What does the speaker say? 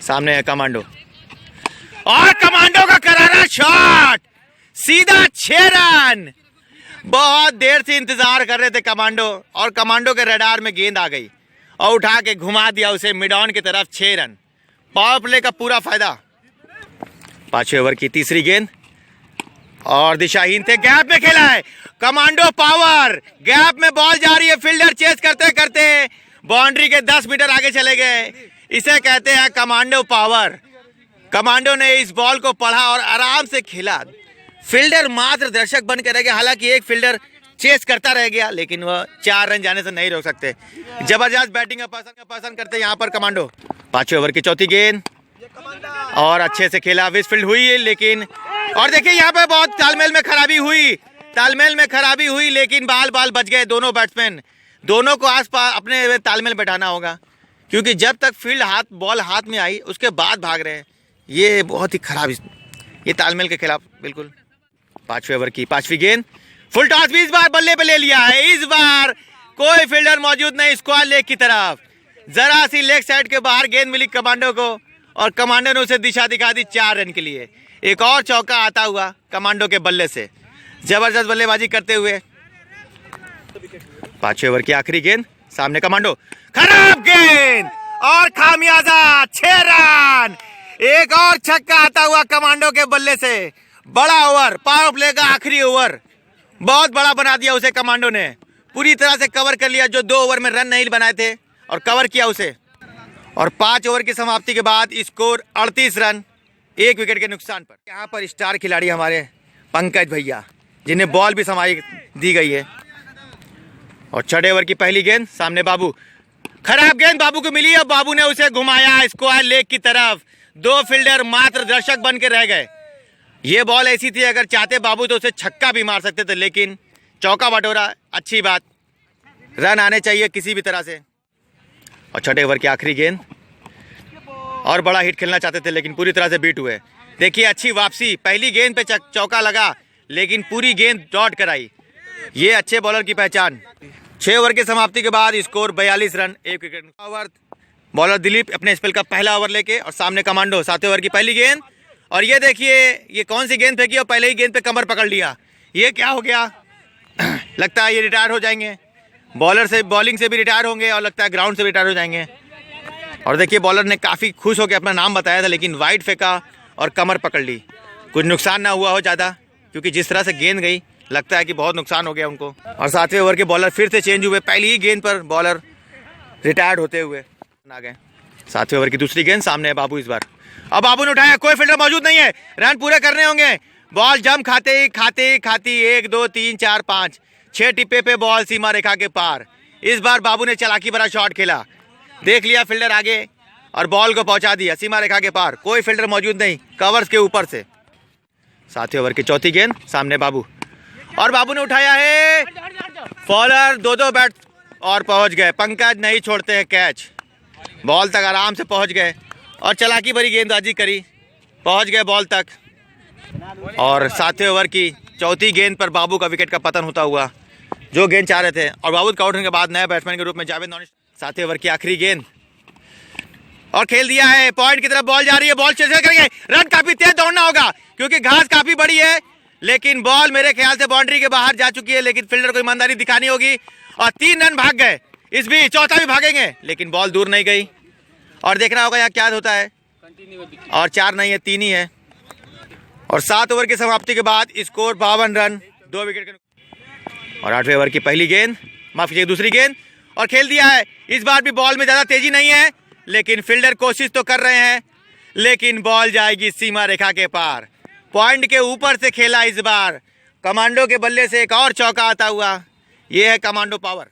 सामने है कमांडो, और कमांडो का करारा शॉट, सीधा 6 रन। बहुत देर से इंतजार कर रहे थे कमांडो, और कमांडो के रडार में गेंद आ गई और उठा के घुमा दिया उसे मिड ऑन की तरफ। 6 रन, पावर प्ले का पूरा फायदा। 5वें ओवर की तीसरी गेंद, और दिशाहीन थे, गैप में खेला है कमांडो पावर, गैप में बॉल जा रही है, फील्डर चेस करते करते बाउंड्री के 10 मीटर आगे चले गए। इसे कहते हैं कमांडो पावर। कमांडो ने इस बॉल को पढ़ा और आराम से खेला। फील्डर मात्र दर्शक बन के रह गया, हालांकि एक फील्डर चेस करता रह गया, लेकिन वह 4 रन जाने से नहीं रोक सकते। जबरदस्त बैटिंग का पसंद करते यहाँ पर कमांडो। 5वें ओवर की चौथी गेंद, और अच्छे से खेला, विस्फील्ड हुई, लेकिन और देखिए यहाँ पे बहुत तालमेल में खराबी हुई, लेकिन बाल बच गए दोनों बैट्समैन। दोनों को आसपास अपने तालमेल बैठाना होगा, क्योंकि जब तक बॉल हाथ में आई उसके बाद भाग रहे हैं, ये बहुत ही खराब, ये तालमेल के खिलाफ बिल्कुल। 5वें ओवर की 5वीं गेंद, फुल टॉस भी इस बार बल्ले पे ले लिया है। इस बार कोई फील्डर मौजूद नहीं, स्क्वायर लेग की तरफ, जरा सी लेग साइड के बाहर गेंद मिली कमांडो को, और कमांडो ने उसे दिशा दिखा दी 4 रन के लिए। एक और चौका आता हुआ कमांडो के बल्ले से, जबरदस्त बल्लेबाजी करते हुए। 5वें ओवर की आखिरी गेंद, सामने कमांडो, खराब गेंद और खामियाजा 6 रन। एक और छक्का आता हुआ कमांडो के बल्ले से। बड़ा ओवर, पावर प्ले का आखिरी ओवर, बहुत बड़ा बना दिया उसे कमांडो ने। पूरी तरह से कवर कर लिया, जो 2 ओवर में रन नहीं बनाए थे, और कवर किया उसे। और 5 ओवर की समाप्ति के बाद स्कोर 38 रन, 1 विकेट के नुकसान पर। यहाँ पर स्टार खिलाड़ी हमारे पंकज भैया, जिन्हें बॉल भी समाई दी गई है। और 6वें ओवर की पहली गेंद, सामने बाबू, खराब गेंद बाबू को मिली, और बाबू ने उसे घुमाया स्क्वायर लेग की तरफ। 2 फील्डर मात्र दर्शक बन के रह गए। ये बॉल ऐसी थी, अगर चाहते बाबू तो उसे छक्का भी मार सकते थे, लेकिन चौका बटोरा, अच्छी बात, रन आने चाहिए किसी भी तरह से। और 6वें ओवर की आखिरी गेंद, और बड़ा हिट खेलना चाहते थे, लेकिन पूरी तरह से बीट हुए। देखिए अच्छी वापसी, पहली गेंद पे चौका लगा, लेकिन पूरी गेंद डॉट कराई। ये अच्छे बॉलर की पहचान। 6 ओवर की समाप्ति के बाद score 42 run, 1 wicket. Over bowler Dilip अपने स्पेल का पहला ओवर लेके, और सामने कमांडो। 7वें ओवर की पहली गेंद, और ये देखिए ये कौन सी गेंद फेंकी, और पहले ही गेंद पे कमर पकड़ लिया। ये क्या हो गया? लगता है ये रिटायर हो जाएंगे, बॉलिंग से भी रिटायर होंगे, और लगता है ग्राउंड से भी रिटायर हो जाएंगे। और देखिए बॉलर ने काफ़ी खुश होकर अपना नाम बताया था, लेकिन वाइड फेंका और कमर पकड़ ली। कुछ नुकसान ना हुआ हो ज़्यादा, क्योंकि जिस तरह से गेंद गई, लगता है कि बहुत नुकसान हो गया उनको। और 7वें ओवर के बॉलर फिर से चेंज हुए, पहली ही गेंद पर बॉलर रिटायर्ड होते हुए आ गए। 7वें ओवर की दूसरी गेंद, सामने है बाबू इस बार। अब बाबू ने उठाया, कोई फील्डर मौजूद नहीं है, रन पूरे करने होंगे। बॉल जम खाती 1 2 3 4 5 6 टिप्पे पे बॉल सीमा रेखा के पार। इस बार बाबू ने चालाकी भरा शॉट खेला, देख लिया फील्डर आगे, और बॉल को पहुंचा दिया सीमा रेखा के पार। कोई फील्डर मौजूद नहीं, कवर्स के ऊपर से। 7वें ओवर की चौथी गेंद, सामने बाबू, और बाबू ने उठाया है, फॉलर 2 बैट और पहुंच गए। पंकज नहीं छोड़ते हैं कैच, बॉल तक आराम से पहुंच गए, और चालाकी भरी गेंदबाजी करी, पहुंच गए बॉल तक। और 7वें ओवर की चौथी गेंद पर बाबू का विकेट का पतन होता हुआ, जो गेंद चाह रहे थे। और बाबू का आउट होने के बाद नए बैट्समैन के रूप में जावेद नौनिश। 7वें ओवर की आखिरी गेंद, और खेल दिया है, पॉइंट की तरफ बॉल जा रही है, बॉल चेस करेंगे, रन काफी तेज दौड़ना होगा, क्योंकि घास काफी बड़ी है, लेकिन बॉल मेरे ख्याल से बाउंड्री के बाहर जा चुकी है। लेकिन फील्डर को ईमानदारी दिखानी होगी, और 3 रन भाग गए। इस बीच चौथा भी भागेंगे, लेकिन बॉल दूर नहीं गई, और देखना होगा यहाँ क्या होता है। और 4 नहीं है, 3 ही है। और 7 ओवर की समाप्ति के बाद स्कोर 52 रन, 2 विकेट के। और 8वें ओवर की पहली गेंद, माफ कीजिए दूसरी गेंद, और खेल दिया है। इस बार भी बॉल में ज्यादा तेजी नहीं है, लेकिन फील्डर कोशिश तो कर रहे हैं, लेकिन बॉल जाएगी सीमा रेखा के पार। पॉइंट के ऊपर से खेला इस बार, कमांडो के बल्ले से एक और चौका आता हुआ। ये है कमांडो पावर।